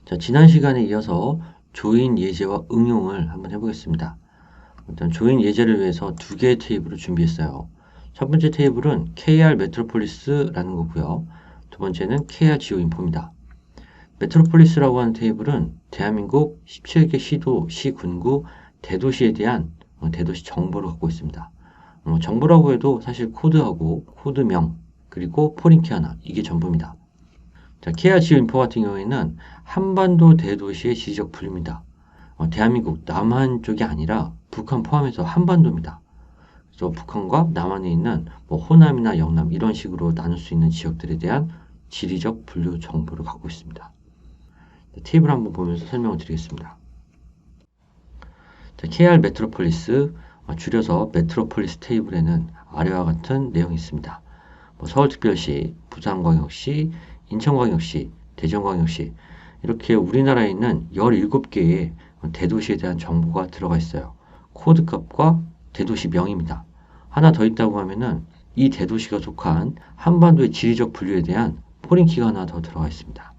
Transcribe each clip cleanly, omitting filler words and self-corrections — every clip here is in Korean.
자, 지난 시간에 이어서 조인 예제와 응용을 한번 해보겠습니다. 일단 조인 예제를 위해서 두 개의 테이블을 준비했어요. 첫 번째 테이블은 KR 메트로폴리스라는 거고요. 두 번째는 KR 지오인포입니다. 메트로폴리스라고 하는 테이블은 대한민국 17개 시도, 시, 군구, 대도시에 대한 대도시 정보를 갖고 있습니다. 정보라고 해도 사실 코드하고 코드명 그리고 포린키 하나 이게 전부입니다. 자, KR 지오인포 같은 경우에는 한반도 대도시의 지리적 분류입니다. 대한민국 남한 쪽이 아니라 북한 포함해서 한반도입니다. 그래서 북한과 남한에 있는 호남이나 영남 이런 식으로 나눌 수 있는 지역들에 대한 지리적 분류 정보를 갖고 있습니다. 테이블 한번 보면서 설명을 드리겠습니다. 자, KR 메트로폴리스, 줄여서 메트로폴리스 테이블에는 아래와 같은 내용이 있습니다. 서울특별시, 부산광역시, 인천광역시, 대전광역시 이렇게 우리나라에 있는 17개의 대도시에 대한 정보가 들어가 있어요. 코드값과 대도시명입니다. 하나 더 있다고 하면은 이 대도시가 속한 한반도의 지리적 분류에 대한 포린키가 하나 더 들어가 있습니다.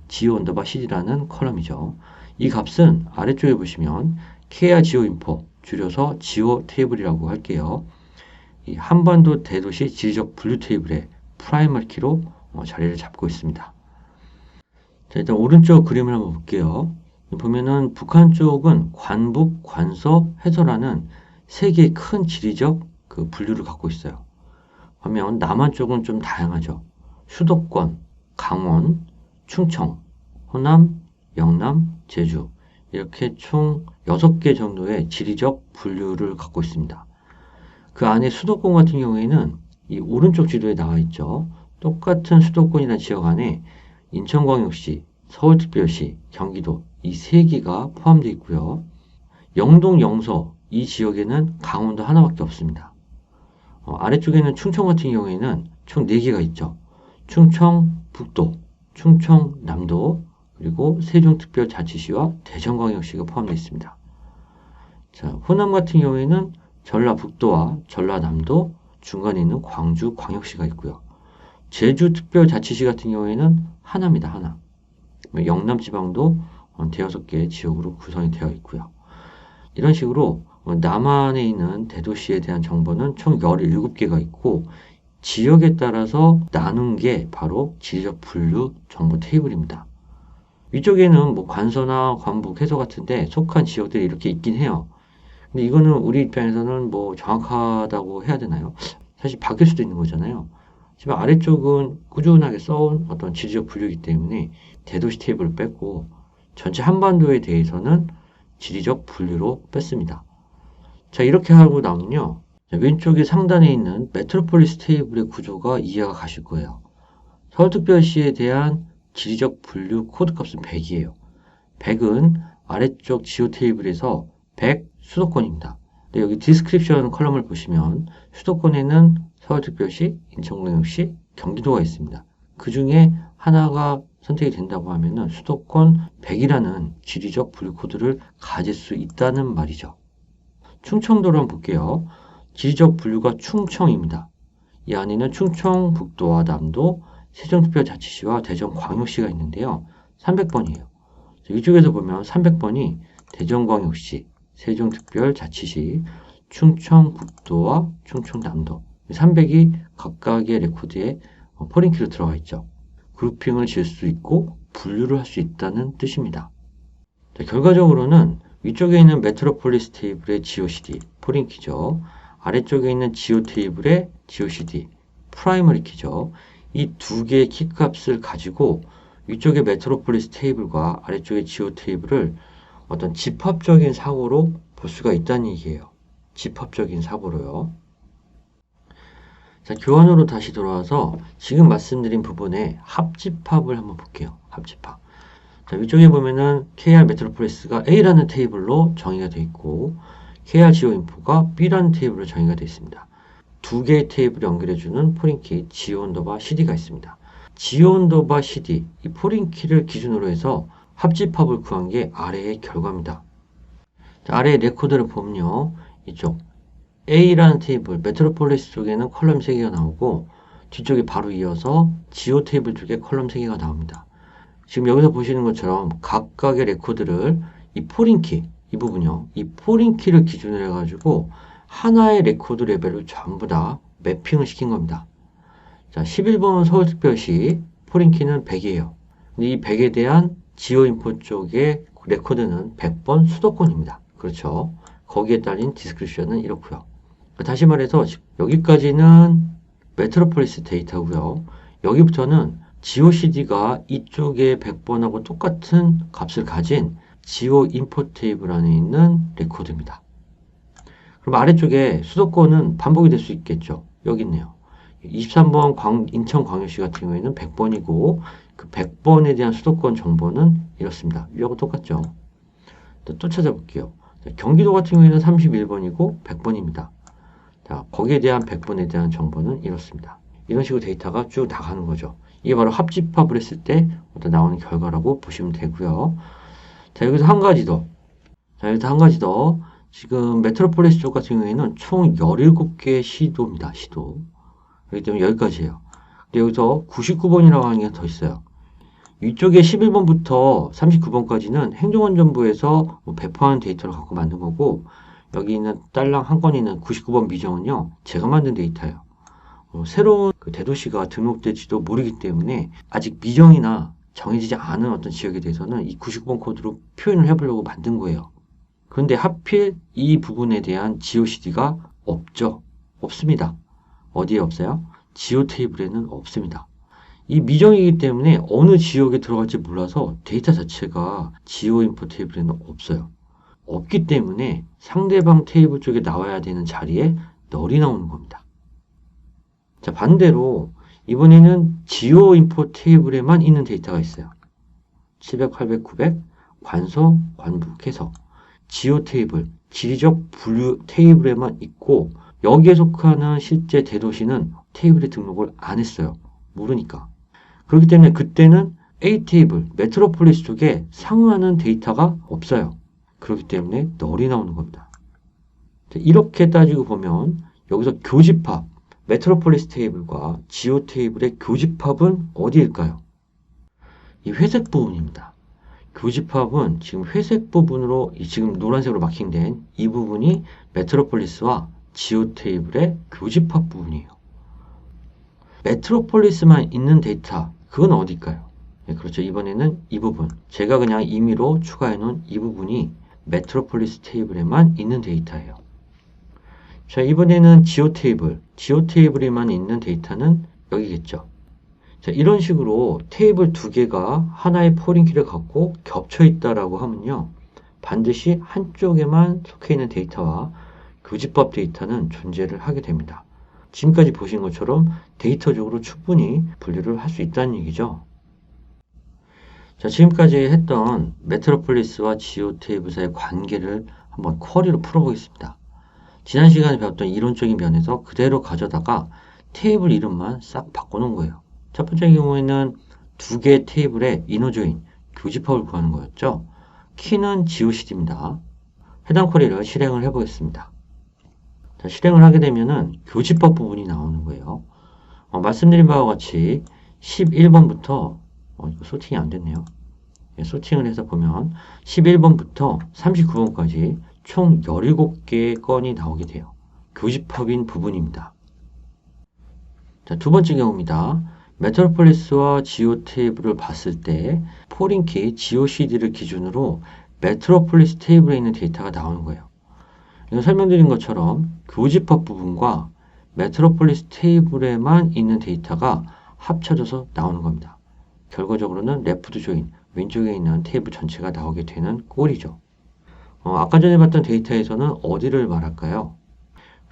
geo_cd라는 컬럼이죠. 이 값은 아래쪽에 보시면 KR 지오인포, 줄여서 지오 테이블이라고 할게요. 이 한반도 대도시 지리적 분류 테이블의 프라이머리 키로 자리를 잡고 있습니다. 자, 일단 오른쪽 그림을 한번 볼게요. 보면은 북한 쪽은 관북, 관서, 해서라는 세 개의 큰 지리적 분류를 갖고 있어요. 반면 남한 쪽은 좀 다양하죠. 수도권, 강원, 충청, 호남, 영남, 제주 이렇게 총 6개 정도의 지리적 분류를 갖고 있습니다. 그 안에 수도권 같은 경우에는 이 오른쪽 지도에 나와 있죠. 똑같은 수도권이라는 지역 안에 인천광역시, 서울특별시, 경기도 이 세 개가 포함되어 있고요. 영동, 영서 이 지역에는 강원도 하나밖에 없습니다. 아래쪽에는 충청 같은 경우에는 총 4개가 있죠. 충청북도, 충청남도, 그리고 세종특별자치시와 대전광역시가 포함되어 있습니다. 자, 호남 같은 경우에는 전라북도와 전라남도, 중간에 있는 광주광역시가 있고요. 제주특별자치시 같은 경우에는 하나입니다. 하나. 영남지방도 대여섯 개의 지역으로 구성이 되어 있고요. 이런 식으로 남한에 있는 대도시에 대한 정보는 총 17개가 있고 지역에 따라서 나눈 게 바로 지리적 분류 정보 테이블입니다. 위쪽에는 관서나 관북, 해서 같은데 속한 지역들이 이렇게 있긴 해요. 근데 이거는 우리 입장에서는 정확하다고 해야 되나요? 사실 바뀔 수도 있는 거잖아요. 하지만 아래쪽은 꾸준하게 써온 어떤 지리적 분류이기 때문에 대도시 테이블을 뺐고 전체 한반도에 대해서는 지리적 분류로 뺐습니다. 자, 이렇게 하고 나면요. 왼쪽에 상단에 있는 메트로폴리스 테이블의 구조가 이해가 가실 거예요. 서울특별시에 대한 지리적 분류 코드 값은 100이에요. 100은 아래쪽 지오 테이블에서 100 수도권입니다. 여기 디스크립션 컬럼을 보시면 수도권에는 서울특별시, 인천광역시, 경기도가 있습니다. 그 중에 하나가 선택이 된다고 하면은 수도권 100이라는 지리적 분류 코드를 가질 수 있다는 말이죠. 충청도를 한번 볼게요. 지리적 분류가 충청입니다. 이 안에는 충청북도와 남도, 세종특별자치시와 대전광역시가 있는데요. 300번이에요. 이쪽에서 보면 300번이 대전광역시, 세종특별자치시, 충청북도와 충청남도 300이 각각의 레코드에 포린키로 들어가 있죠. 그룹핑을 지을 수 있고 분류를 할 수 있다는 뜻입니다. 자, 결과적으로는 위쪽에 있는 메트로폴리스 테이블의 GOCD, 포린키죠. 아래쪽에 있는 지오 테이블의 GOCD, 프라이머리 키죠. 이 두 개의 키값을 가지고 위쪽의 메트로폴리스 테이블과 아래쪽의 지오 테이블을 어떤 집합적인 사고로 볼 수가 있다는 얘기예요. 집합적인 사고로요. 자, 교환으로 다시 돌아와서 지금 말씀드린 부분에 합집합을 한번 볼게요. 합집합. 자, 위쪽에 보면은 KR 메트로폴리스가 A라는 테이블로 정의가 되어 있고 KR 지오인포가 B라는 테이블로 정의가 되어 있습니다. 두 개의 테이블을 연결해주는 포린키 geo_cd가 있습니다. geo_cd 이 포린키를 기준으로 해서 합집합을 구한 게 아래의 결과입니다. 자, 아래의 레코드를 보면요. 이쪽 A라는 테이블, 메트로폴리스 쪽에는 컬럼 3개가 나오고 뒤쪽에 바로 이어서 지오 테이블 쪽에 컬럼 3개가 나옵니다. 지금 여기서 보시는 것처럼 각각의 레코드를 이 포린키, 이 부분이요. 이 포린키를 기준으로 해가지고 하나의 레코드 레벨을 전부 다 매핑을 시킨 겁니다. 자, 11번 서울특별시 포린키는 100이에요. 근데 이 100에 대한 지오인포 쪽의 레코드는 100번 수도권입니다. 그렇죠. 거기에 따른 디스크리션은 이렇고요. 다시 말해서 여기까지는 메트로폴리스 데이터고요. 여기부터는 GOCD가 이쪽의 100번하고 똑같은 값을 가진 지오 인포 테이블 안에 있는 레코드입니다. 그럼 아래쪽에 수도권은 반복이 될 수 있겠죠. 여기 있네요. 23번 인천광역시 같은 경우에는 100번이고 그 100번에 대한 수도권 정보는 이렇습니다. 위하고 똑같죠. 또 찾아볼게요. 경기도 같은 경우에는 31번이고 100번입니다. 자, 거기에 대한 100번에 대한 정보는 이렇습니다. 이런 식으로 데이터가 쭉 나가는 거죠. 이게 바로 합집합을 했을 때 나오는 결과라고 보시면 되고요. 자, 여기서 한 가지 더. 자, 여기서 한 가지 더. 지금 메트로폴리스 쪽 같은 경우에는 총 17개의 시도입니다. 시도. 그렇기 때문에 여기까지예요. 근데 여기서 99번이라고 하는 게 더 있어요. 이쪽에 11번부터 39번까지는 행정안전부에서 배포하는 데이터를 갖고 만든 거고, 여기 있는 딸랑 한 건이 있는 99번 미정은요, 제가 만든 데이터예요. 새로운 대도시가 등록될지도 모르기 때문에 아직 미정이나 정해지지 않은 어떤 지역에 대해서는 이 99번 코드로 표현을 해보려고 만든 거예요. 그런데 하필 이 부분에 대한 GOCD가 없죠. 없습니다. 어디에 없어요? 지오 테이블에는 없습니다. 이 미정이기 때문에 어느 지역에 들어갈지 몰라서 데이터 자체가 지오 인포 테이블에는 없어요. 없기 때문에 상대방 테이블 쪽에 나와야 되는 자리에 널이 나오는 겁니다. 자, 반대로 이번에는 지오 인포 테이블에만 있는 데이터가 있어요. 700, 800, 900, 관서, 관북 해서 지오 테이블, 지리적 분류 테이블에만 있고 여기에 속하는 실제 대도시는 테이블에 등록을 안 했어요. 모르니까. 그렇기 때문에 그때는 A 테이블, 메트로폴리스 쪽에 상응하는 데이터가 없어요. 그렇기 때문에 널이 나오는 겁니다. 이렇게 따지고 보면 여기서 교집합, 메트로폴리스 테이블과 지오 테이블의 교집합은 어디일까요? 이 회색 부분입니다. 교집합은 지금 회색 부분으로 지금 노란색으로 마킹된 이 부분이 메트로폴리스와 지오 테이블의 교집합 부분이에요. 메트로폴리스만 있는 데이터, 그건 어딜까요? 네, 그렇죠. 이번에는 이 부분. 제가 그냥 임의로 추가해 놓은 이 부분이 메트로폴리스 테이블에만 있는 데이터예요. 자, 이번에는 지오 테이블에만 있는 데이터는 여기겠죠. 자, 이런 식으로 테이블 두 개가 하나의 포린키를 갖고 겹쳐 있다라고 하면요. 반드시 한쪽에만 속해 있는 데이터와 교집합 데이터는 존재를 하게 됩니다. 지금까지 보신 것처럼 데이터적으로 충분히 분류를 할 수 있다는 얘기죠. 자, 지금까지 했던 메트로폴리스와 지오 테이블 사이의 관계를 한번 쿼리로 풀어보겠습니다. 지난 시간에 배웠던 이론적인 면에서 그대로 가져다가 테이블 이름만 싹 바꿔놓은 거예요. 첫 번째 경우에는 두 개의 테이블의 이너조인, 교집합을 구하는 거였죠. 키는 GOCD입니다. 해당 쿼리를 실행을 해보겠습니다. 자, 실행을 하게 되면은 교집합 부분이 나오는 거예요. 말씀드린 바와 같이 11번부터 이거 소팅이 안 됐네요. 네, 소팅을 해서 보면 11번부터 39번까지 총 17개의 건이 나오게 돼요. 교집합인 부분입니다. 자, 두 번째 경우입니다. 메트로폴리스와 지오 테이블을 봤을 때 포린키 GOCD를 기준으로 메트로폴리스 테이블에 있는 데이터가 나오는 거예요. 이거 설명드린 것처럼 교집합 부분과 메트로폴리스 테이블에만 있는 데이터가 합쳐져서 나오는 겁니다. 결과적으로는 레프트 조인, 왼쪽에 있는 테이블 전체가 나오게 되는 꼴이죠. 아까 전에 봤던 데이터에서는 어디를 말할까요?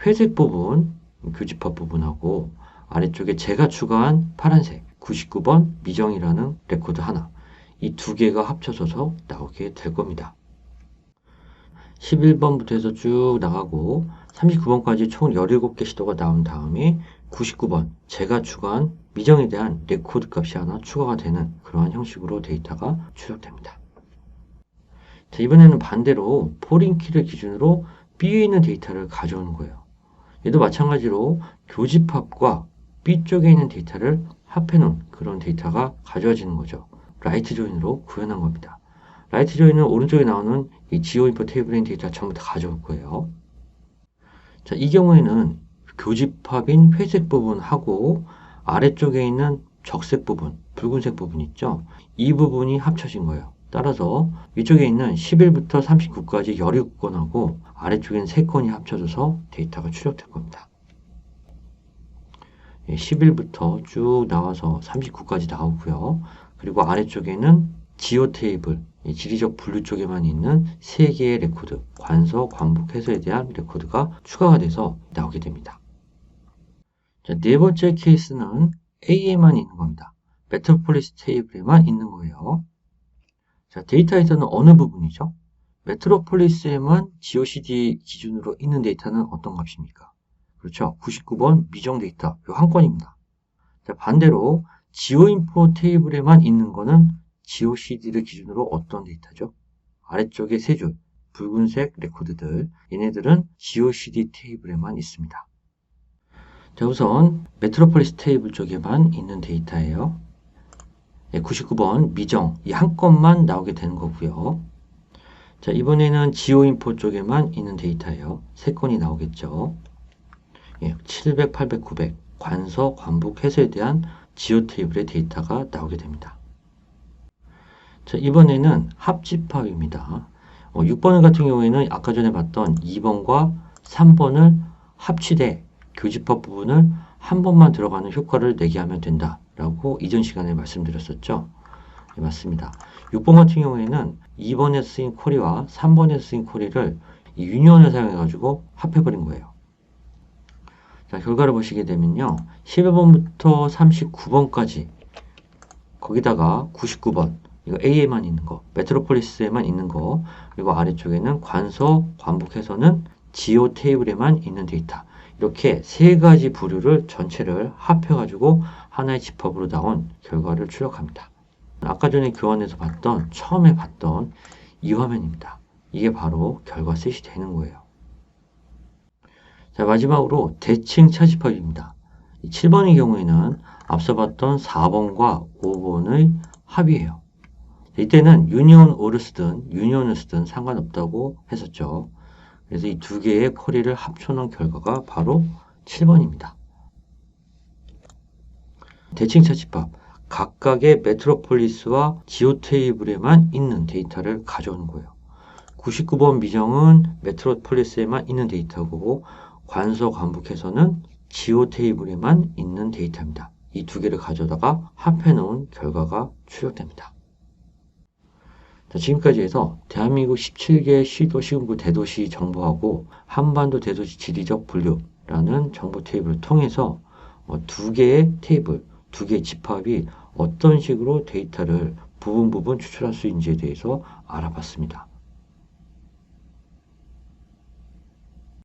회색 부분, 교집합 부분하고 아래쪽에 제가 추가한 파란색 99번 미정이라는 레코드 하나, 이 두 개가 합쳐져서 나오게 될 겁니다. 11번부터 해서 쭉 나가고 39번까지 총 17개 시도가 나온 다음에 99번 제가 추가한 미정에 대한 레코드 값이 하나 추가가 되는 그러한 형식으로 데이터가 추적됩니다. 자, 이번에는 반대로 포린키를 기준으로 B에 있는 데이터를 가져오는 거예요. 얘도 마찬가지로 교집합과 B 쪽에 있는 데이터를 합해놓은 그런 데이터가 가져와지는 거죠. 라이트 조인으로 구현한 겁니다. 라이트 조인은 오른쪽에 나오는 이 지오인포 테이블에 있는 데이터 전부 다 가져올 거예요. 자, 이 경우에는 교집합인 회색 부분하고 아래쪽에 있는 적색 부분, 붉은색 부분 있죠? 이 부분이 합쳐진 거예요. 따라서 위쪽에 있는 11부터 39까지 17건하고 아래쪽에는 3건이 합쳐져서 데이터가 출력될 겁니다. 11부터 쭉 나와서 39까지 나오고요. 그리고 아래쪽에는 지오 테이블, 지리적 분류 쪽에만 있는 3개의 레코드, 관서, 관복, 해소에 대한 레코드가 추가가 돼서 나오게 됩니다. 자, 네 번째 케이스는 A에만 있는 겁니다. 메트로폴리스 테이블에만 있는 거예요. 자, 데이터에서는 어느 부분이죠? 메트로폴리스에만 GOCD 기준으로 있는 데이터는 어떤 값입니까? 그렇죠. 99번 미정 데이터, 이 한 건입니다. 자, 반대로 지오인포 테이블에만 있는 거는 GOCD를 기준으로 어떤 데이터죠? 아래쪽에 3줄, 붉은색 레코드들, 얘네들은 GOCD 테이블에만 있습니다. 자, 우선 메트로폴리스 테이블 쪽에만 있는 데이터예요. 99번 미정, 이 한 건만 나오게 되는 거고요. 자, 이번에는 지오인포 쪽에만 있는 데이터예요. 3건이 나오겠죠. 700, 800, 900 관서, 관복, 해소에 대한 지오 테이블의 데이터가 나오게 됩니다. 자, 이번에는 합집합입니다. 6번 같은 경우에는 아까 전에 봤던 2번과 3번을 합치되 교집합 부분을 한 번만 들어가는 효과를 내게 하면 된다 라고 이전 시간에 말씀드렸었죠. 네, 맞습니다. 6번 같은 경우에는 2번에 쓰인 쿼리와 3번에 쓰인 쿼리를 이 유니온을 사용해 가지고 합해버린 거예요. 자, 결과를 보시게 되면요. 11번부터 39번까지 거기다가 99번 이거 A에만 있는 거, 메트로폴리스에만 있는 거, 그리고 아래쪽에는 관서, 관복해서는 지오 테이블에만 있는 데이터. 이렇게 3가지 부류를 전체를 합해가지고 하나의 집합으로 나온 결과를 출력합니다. 아까 전에 교환해서 처음에 봤던 이 화면입니다. 이게 바로 결과 셋이 되는 거예요. 자, 마지막으로 대칭 차집합입니다. 7번의 경우에는 앞서 봤던 4번과 5번의 합이에요. 이때는 유니온 오를 쓰든 유니온을 쓰든 상관없다고 했었죠. 그래서 이 2개의 쿼리를 합쳐놓은 결과가 바로 7번입니다. 대칭 차집합, 각각의 메트로폴리스와 지오 테이블에만 있는 데이터를 가져오는 거예요. 99번 미정은 메트로폴리스에만 있는 데이터고 관서 관복해서는 지오 테이블에만 있는 데이터입니다. 이 2개를 가져다가 합해놓은 결과가 출력됩니다. 자, 지금까지 해서 대한민국 17개 시도, 시군구, 대도시 정보하고 한반도 대도시 지리적 분류라는 정보 테이블을 통해서 2개의 테이블, 2개의 집합이 어떤 식으로 데이터를 부분 추출할 수 있는지에 대해서 알아봤습니다.